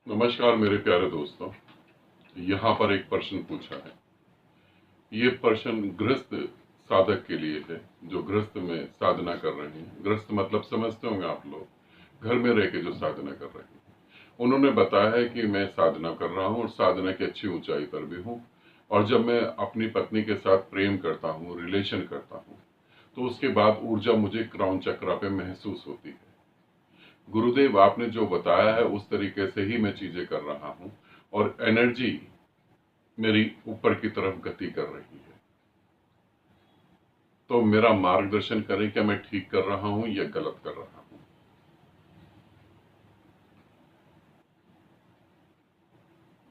नमस्कार मेरे प्यारे दोस्तों। यहाँ पर एक प्रश्न पूछा है। ये प्रश्न गृहस्थ साधक के लिए है जो गृहस्थ में साधना कर रहे हैं। गृहस्थ मतलब समझते होंगे आप लोग, घर में रह के जो साधना कर रहे हैं। उन्होंने बताया है कि मैं साधना कर रहा हूँ और साधना की अच्छी ऊंचाई पर भी हूँ, और जब मैं अपनी पत्नी के साथ प्रेम करता हूँ, रिलेशन करता हूँ, तो उसके बाद ऊर्जा मुझे क्राउन चक्रा पे महसूस होती है। गुरुदेव आपने जो बताया है उस तरीके से ही मैं चीजें कर रहा हूं, और एनर्जी मेरी ऊपर की तरफ गति कर रही है। तो मेरा मार्गदर्शन करें, क्या मैं ठीक कर रहा हूं या गलत कर रहा हूं।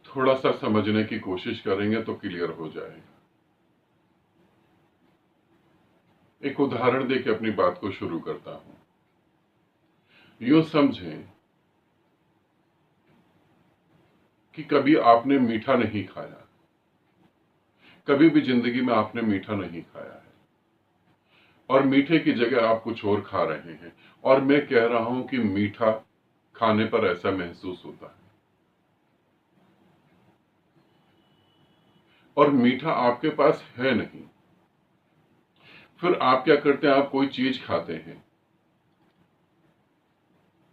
थोड़ा सा समझने की कोशिश करेंगे तो क्लियर हो जाएगा। एक उदाहरण देके अपनी बात को शुरू करता हूं। यूं समझें कि कभी आपने मीठा नहीं खाया, कभी भी जिंदगी में आपने मीठा नहीं खाया है, और मीठे की जगह आप कुछ और खा रहे हैं, और मैं कह रहा हूं कि मीठा खाने पर ऐसा महसूस होता है, और मीठा आपके पास है नहीं। फिर आप क्या करते हैं, आप कोई चीज खाते हैं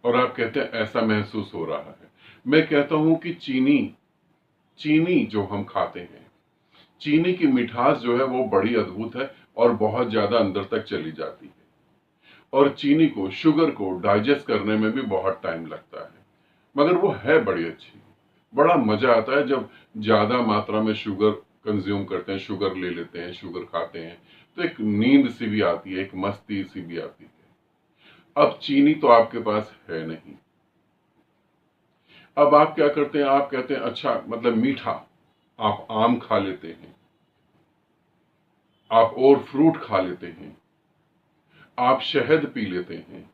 और आप कहते हैं ऐसा महसूस हो रहा है। मैं कहता हूं कि चीनी चीनी जो हम खाते हैं, चीनी की मिठास जो है वो बड़ी अद्भुत है और बहुत ज्यादा अंदर तक चली जाती है, और चीनी को, शुगर को डाइजेस्ट करने में भी बहुत टाइम लगता है, मगर वो है बड़ी अच्छी। बड़ा मजा आता है जब ज्यादा मात्रा में शुगर कंज्यूम करते हैं, शुगर ले लेते हैं, शुगर खाते हैं, तो एक नींद सी भी आती है, एक मस्ती सी भी आती है। अब चीनी तो आपके पास है नहीं। अब आप क्या करते हैं, आप कहते हैं अच्छा मतलब मीठा, आप आम खा लेते हैं, आप और फ्रूट खा लेते हैं, आप शहद पी लेते हैं।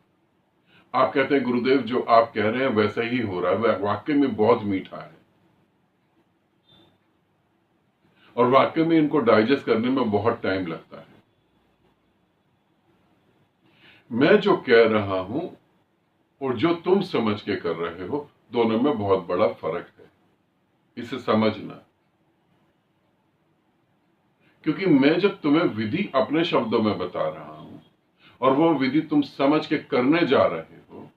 आप कहते हैं गुरुदेव जो आप कह रहे हैं वैसा ही हो रहा है, वह वाकई में बहुत मीठा है, और वाकई में इनको डाइजेस्ट करने में बहुत टाइम लगता है। मैं जो कह रहा हूं और जो तुम समझ के कर रहे हो, दोनों में बहुत बड़ा फर्क है, इसे समझना। क्योंकि मैं जब तुम्हें विधि अपने शब्दों में बता रहा हूं और वो विधि तुम समझ के करने जा रहे हो,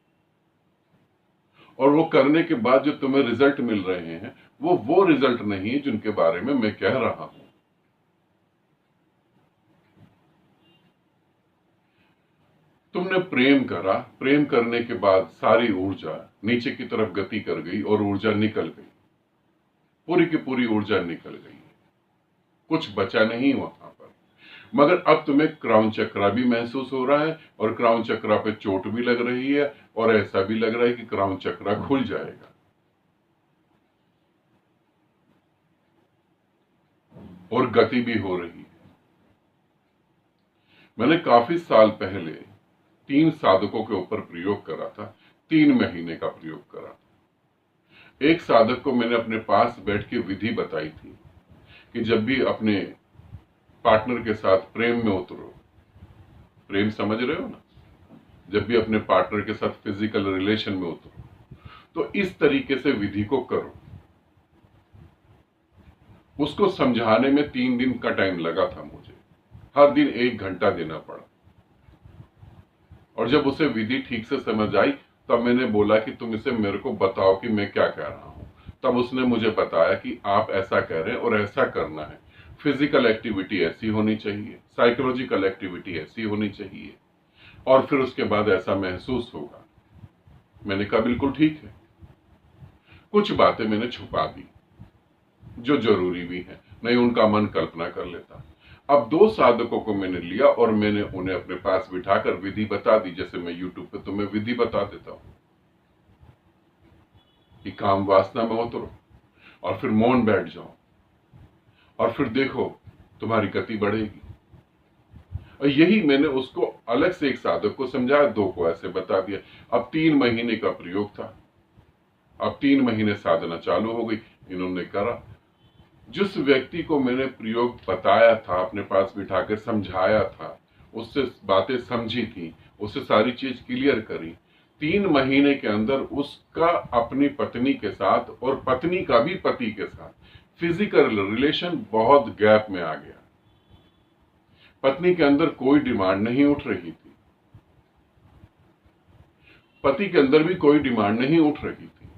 और वो करने के बाद जो तुम्हें रिजल्ट मिल रहे हैं वो रिजल्ट नहीं है जिनके बारे में मैं कह रहा हूं। तुमने प्रेम करा, प्रेम करने के बाद सारी ऊर्जा नीचे की तरफ गति कर गई और ऊर्जा निकल गई, पूरी की पूरी ऊर्जा निकल गई, कुछ बचा नहीं वहां पर। मगर अब तुम्हें क्राउन चक्रा भी महसूस हो रहा है, और क्राउन चक्रा पे चोट भी लग रही है, और ऐसा भी लग रहा है कि क्राउन चक्रा खुल जाएगा, और गति भी हो रही है। मैंने काफी साल पहले 3 साधकों के ऊपर प्रयोग करा था, 3 महीने का प्रयोग करा था। एक साधक को मैंने अपने पास बैठ के विधि बताई थी कि जब भी अपने पार्टनर के साथ प्रेम में उतरो, प्रेम समझ रहे हो ना, जब भी अपने पार्टनर के साथ फिजिकल रिलेशन में उतरो तो इस तरीके से विधि को करो। उसको समझाने में 3 दिन का टाइम लगा था मुझे, हर दिन 1 घंटा देना पड़ा, और जब उसे विधि ठीक से समझ आई तब मैंने बोला कि तुम इसे मेरे को बताओ कि मैं क्या कह रहा हूं। तब उसने मुझे बताया कि आप ऐसा कह रहे हैं और ऐसा करना है, फिजिकल एक्टिविटी ऐसी होनी चाहिए, साइकोलॉजिकल एक्टिविटी ऐसी होनी चाहिए, और फिर उसके बाद ऐसा महसूस होगा। मैंने कहा बिल्कुल ठीक है। कुछ बातें मैंने छुपा दी जो जरूरी भी है, नहीं उनका मन कल्पना कर लेता। अब 2 साधकों को मैंने लिया और मैंने उन्हें अपने पास बिठाकर विधि बता दी, जैसे मैं यूट्यूब पे तुम्हें विधि बता देता हूं कि काम वासना में उतरो और फिर मौन बैठ जाओ, और फिर देखो तुम्हारी गति बढ़ेगी। और यही मैंने उसको अलग से एक साधक को समझाया, 2 को ऐसे बता दिया। अब 3 महीने का प्रयोग था, अब 3 महीने साधना चालू हो गई, इन्होंने करा। जिस व्यक्ति को मैंने प्रयोग बताया था, अपने पास बिठा के समझाया था, उससे बातें समझी थी, उससे सारी चीज क्लियर करी, 3 महीने के अंदर उसका अपनी पत्नी के साथ और पत्नी का भी पति के साथ फिजिकल रिलेशन बहुत गैप में आ गया। पत्नी के अंदर कोई डिमांड नहीं उठ रही थी, पति के अंदर भी कोई डिमांड नहीं उठ रही थी।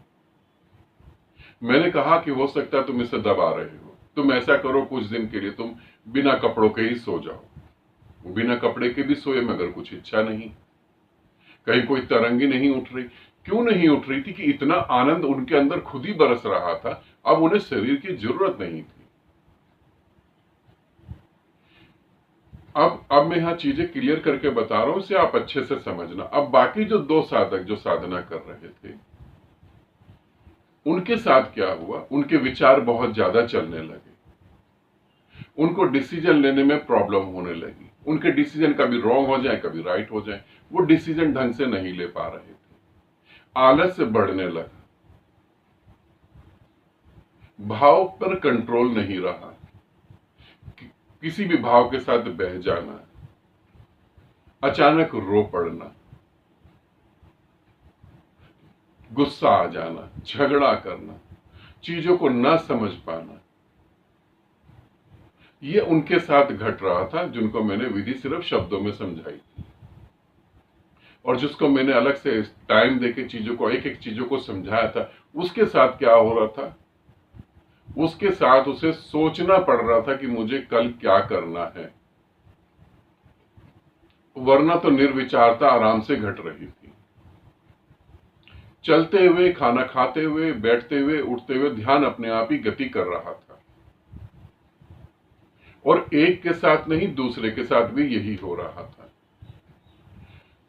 मैंने कहा कि हो सकता है तुम इसे दबा रहे हो, तुम ऐसा करो कुछ दिन के लिए तुम बिना कपड़ों के ही सो जाओ। बिना कपड़े के भी सोए मगर कुछ इच्छा नहीं, कहीं कोई तरंगी नहीं उठ रही। क्यों नहीं उठ रही थी कि इतना आनंद उनके अंदर खुद ही बरस रहा था, अब उन्हें शरीर की जरूरत नहीं थी। अब मैं यहां चीजें क्लियर करके बता रहा हूं, इसे आप अच्छे से समझना। अब बाकी जो 2 साधक जो साधना कर रहे थे उनके साथ क्या हुआ, उनके विचार बहुत ज्यादा चलने लगे, उनको डिसीजन लेने में प्रॉब्लम होने लगी। उनके डिसीजन कभी रॉन्ग हो जाए कभी राइट हो जाए, वो डिसीजन ढंग से नहीं ले पा रहे थे, आलस्य बढ़ने लगा, भाव पर कंट्रोल नहीं रहा, किसी भी भाव के साथ बह जाना, अचानक रो पड़ना, गुस्सा आ जाना, झगड़ा करना, चीजों को न समझ पाना, ये उनके साथ घट रहा था। जिनको मैंने विधि सिर्फ शब्दों में समझाई थी और जिसको मैंने अलग से टाइम देके चीजों को एक एक चीजों को समझाया था, उसके साथ क्या हो रहा था, उसके साथ उसे सोचना पड़ रहा था कि मुझे कल क्या करना है, वरना तो निर्विचारता आराम से घट रही थी। चलते हुए, खाना खाते हुए, बैठते हुए, उठते हुए ध्यान अपने आप ही गति कर रहा था। और एक के साथ नहीं दूसरे के साथ भी यही हो रहा था।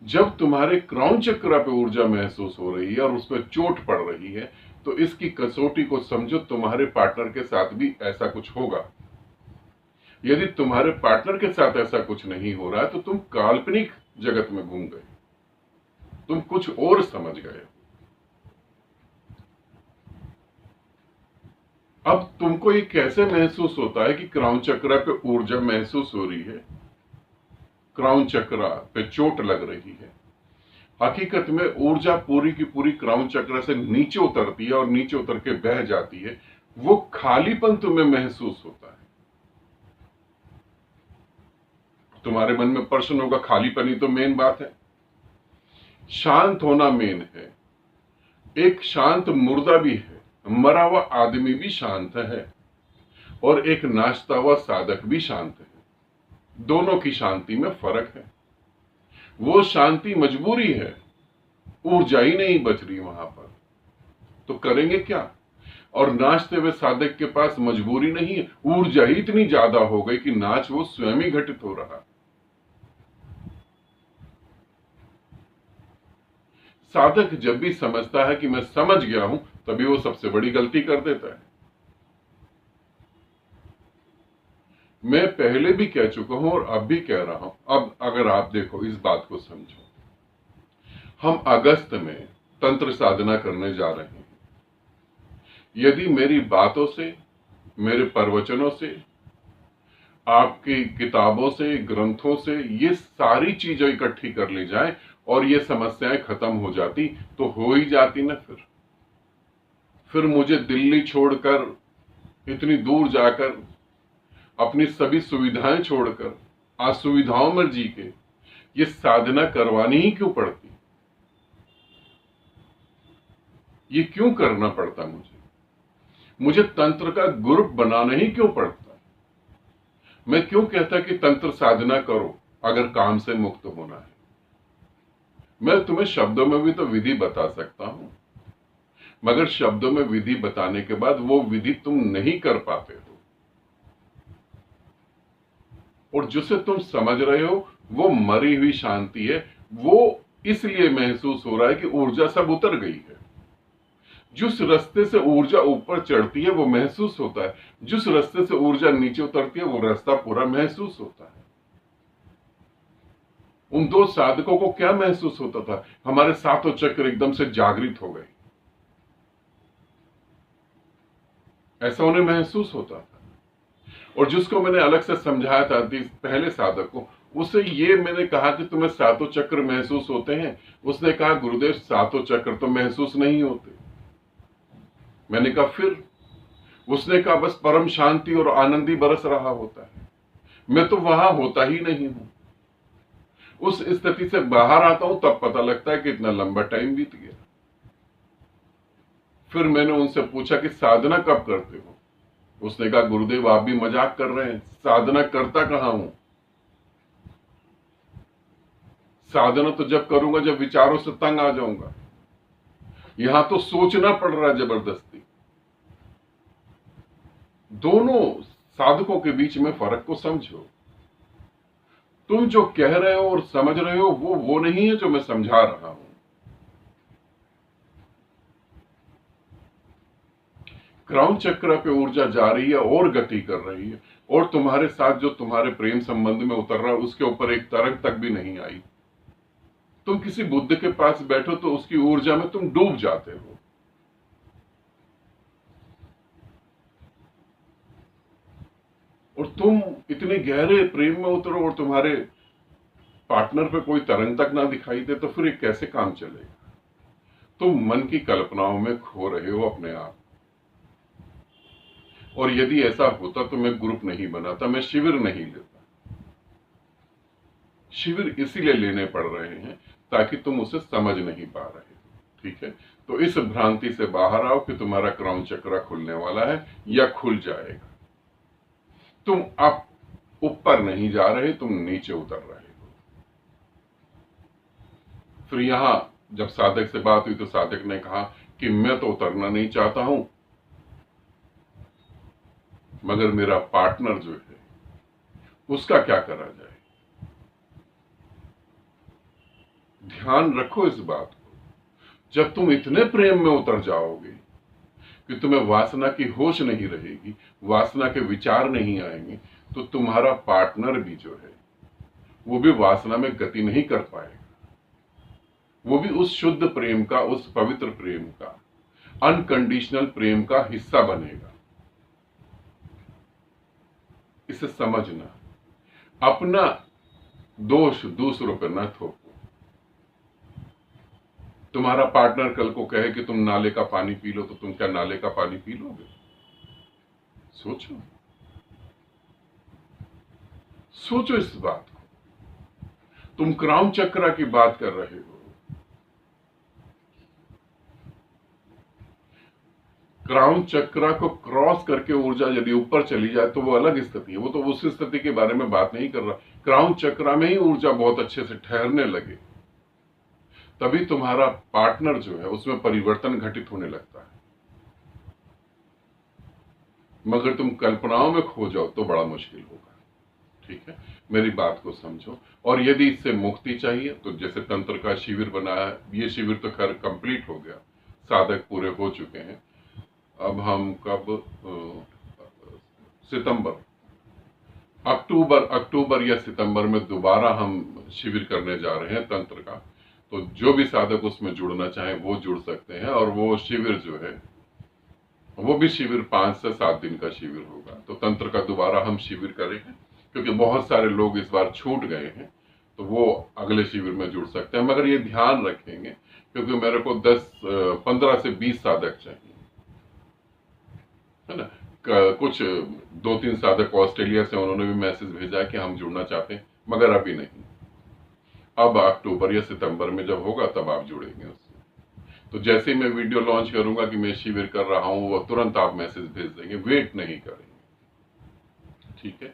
जब तुम्हारे क्राउन चक्र पे ऊर्जा महसूस हो रही है और उस पर चोट पड़ रही है, तो इसकी कसौटी को समझो, तुम्हारे पार्टनर के साथ भी ऐसा कुछ होगा। यदि तुम्हारे पार्टनर के साथ ऐसा कुछ नहीं हो रहा है तो तुम काल्पनिक जगत में घूम गए, तुम कुछ और समझ गए। अब तुमको ये कैसे महसूस होता है कि क्राउन चक्र पे ऊर्जा महसूस हो रही है, क्राउन चक्र पे चोट लग रही है? हकीकत में ऊर्जा पूरी की पूरी क्राउन चक्र से नीचे उतरती है और नीचे उतर के बह जाती है। वो खालीपन तुम्हें महसूस होता है। तुम्हारे मन में प्रश्न होगा, खालीपन ही तो मेन बात है, शांत होना मेन है। एक शांत मुर्दा भी है, मरा हुआ आदमी भी शांत है, और एक नाचता हुआ साधक भी शांत है। दोनों की शांति में फर्क है। वो शांति मजबूरी है, ऊर्जा ही नहीं बच रही वहां पर, तो करेंगे क्या? और नाचते हुए साधक के पास मजबूरी नहीं है, ऊर्जा ही इतनी ज्यादा हो गई कि नाच वो स्वयं ही घटित हो रहा। साधक जब भी समझता है कि मैं समझ गया हूं, तभी वो सबसे बड़ी गलती कर देता है। मैं पहले भी कह चुका हूं और अब भी कह रहा हूं। अब अगर आप देखो, इस बात को समझो, हम अगस्त में तंत्र साधना करने जा रहे हैं। यदि मेरी बातों से, मेरे प्रवचनों से, आपकी किताबों से, ग्रंथों से ये सारी चीजें इकट्ठी कर ली जाए और ये समस्याएं खत्म हो जाती, तो हो ही जाती ना। फिर मुझे दिल्ली छोड़कर, इतनी दूर जाकर, अपनी सभी सुविधाएं छोड़कर, असुविधाओं में जी के ये साधना करवानी ही क्यों पड़ती? ये क्यों करना पड़ता मुझे तंत्र का ग्रुप बनाना ही क्यों पड़ता? मैं क्यों कहता कि तंत्र साधना करो अगर काम से मुक्त होना है? मैं तुम्हें शब्दों में भी तो विधि बता सकता हूं, मगर शब्दों में विधि बताने के बाद वो विधि तुम नहीं कर पाते हो, और जिसे तुम समझ रहे हो वो मरी हुई शांति है। वो इसलिए महसूस हो रहा है कि ऊर्जा सब उतर गई है। जिस रास्ते से ऊर्जा ऊपर चढ़ती है वो महसूस होता है, जिस रास्ते से ऊर्जा नीचे उतरती है वो रास्ता पूरा महसूस होता है। उन 2 साधकों को क्या महसूस होता था? हमारे सातों चक्र एकदम से जागृत हो गए, ऐसा उन्हें महसूस होता था। और जिसको मैंने अलग से समझाया था पहले साधक को, उसे ये मैंने कहा कि तुम्हें सातों चक्र महसूस होते हैं। उसने कहा गुरुदेव सातों चक्र तो महसूस नहीं होते। मैंने कहा फिर? उसने कहा बस परम शांति और आनंद ही बरस रहा होता है। मैं तो वहां होता ही नहीं हूं। उस स्थिति से बाहर आता हूं तब पता लगता है कि इतना लंबा टाइम बीत गया। फिर मैंने उनसे पूछा कि साधना कब करते हो? उसने कहा गुरुदेव आप भी मजाक कर रहे हैं, साधना करता कहां हूं। साधना तो जब करूंगा जब विचारों से तंग आ जाऊंगा। यहां तो सोचना पड़ रहा है जबरदस्ती। दोनों साधकों के बीच में फर्क को समझो। तुम जो कह रहे हो और समझ रहे हो वो नहीं है जो मैं समझा रहा हूं। क्राउन चक्र पे ऊर्जा जा रही है और गति कर रही है, और तुम्हारे साथ जो तुम्हारे प्रेम संबंध में उतर रहा है उसके ऊपर एक तरंग तक भी नहीं आई। तुम किसी बुद्ध के पास बैठो तो उसकी ऊर्जा में तुम डूब जाते हो। और तुम इतने गहरे प्रेम में उतरो और तुम्हारे पार्टनर पे कोई तरंग तक ना दिखाई दे, तो फिर ये कैसे काम चलेगा? तुम मन की कल्पनाओं में खो रहे हो अपने आप। और यदि ऐसा होता तो मैं ग्रुप नहीं बनाता, मैं शिविर नहीं लेता। शिविर इसीलिए लेने पड़ रहे हैं ताकि तुम उसे समझ नहीं पा रहे। ठीक है, तो इस भ्रांति से बाहर आओ कि तुम्हारा क्राउन चक्र खुलने वाला है या खुल जाएगा। तुम अब ऊपर नहीं जा रहे, तुम नीचे उतर रहे हो। फिर यहां जब साधक से बात हुई तो साधक ने कहा कि मैं तो उतरना नहीं चाहता हूं, मगर मेरा पार्टनर जो है उसका क्या करा जाए। ध्यान रखो इस बात को। जब तुम इतने प्रेम में उतर जाओगे कि तुम्हें वासना की होश नहीं रहेगी, वासना के विचार नहीं आएंगे, तो तुम्हारा पार्टनर भी जो है वो भी वासना में गति नहीं कर पाएगा। वो भी उस शुद्ध प्रेम का, उस पवित्र प्रेम का, अनकंडीशनल प्रेम का हिस्सा बनेगा। इसे समझना। अपना दोष दूसरों पर न थोपो। तुम्हारा पार्टनर कल को कहे कि तुम नाले का पानी पी लो, तो तुम क्या नाले का पानी पी लोगे? सोचो, सोचो इस बात को। तुम क्राउन चक्र की बात कर रहे हो। क्राउन चक्र को क्रॉस करके ऊर्जा यदि ऊपर चली जाए तो वो अलग स्थिति है। वो तो उस स्थिति के बारे में बात नहीं कर रहा। क्राउन चक्र में ही ऊर्जा बहुत अच्छे से ठहरने लगे, तभी तुम्हारा पार्टनर जो है उसमें परिवर्तन घटित होने लगता है। मगर तुम कल्पनाओं में खो जाओ तो बड़ा मुश्किल होगा। ठीक है, मेरी बात को समझो। और यदि इससे मुक्ति चाहिए तो जैसे तंत्र का शिविर बनाया, ये शिविर तो खैर कंप्लीट हो गया, साधक पूरे हो चुके हैं। अब हम कब, सितंबर, अक्टूबर या सितंबर में दोबारा हम शिविर करने जा रहे हैं तंत्र का। तो जो भी साधक उसमें जुड़ना चाहे वो जुड़ सकते हैं। और वो शिविर जो है वो भी शिविर 5 से 7 दिन का शिविर होगा। तो तंत्र का दोबारा हम शिविर करेंगे, क्योंकि बहुत सारे लोग इस बार छूट गए हैं, तो वो अगले शिविर में जुड़ सकते हैं। मगर ये ध्यान रखेंगे क्योंकि मेरे को 15 से 20 साधक चाहिए, है ना। कुछ 2-3 साधक ऑस्ट्रेलिया से, उन्होंने भी मैसेज भेजा कि हम जुड़ना चाहते हैं, मगर अभी नहीं। अब अक्टूबर या सितंबर में जब होगा तब आप जुड़ेंगे उससे। तो जैसे ही मैं वीडियो लॉन्च करूंगा कि मैं शिविर कर रहा हूं, वो तुरंत आप मैसेज भेज देंगे, वेट नहीं करेंगे। ठीक है,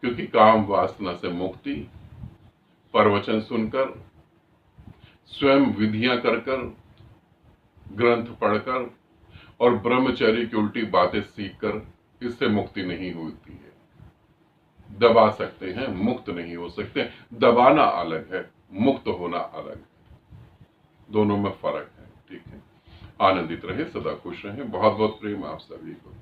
क्योंकि काम वासना से मुक्ति प्रवचन सुनकर, स्वयं विधियां कर कर, ग्रंथ पढ़कर और ब्रह्मचर्य की उल्टी बातें सीखकर इससे मुक्ति नहीं होती है। दबा सकते हैं, मुक्त नहीं हो सकते। दबाना अलग है, मुक्त होना अलग है, दोनों में फर्क है। ठीक है, आनंदित रहे, सदा खुश रहें। बहुत बहुत प्रेम आप सभी को।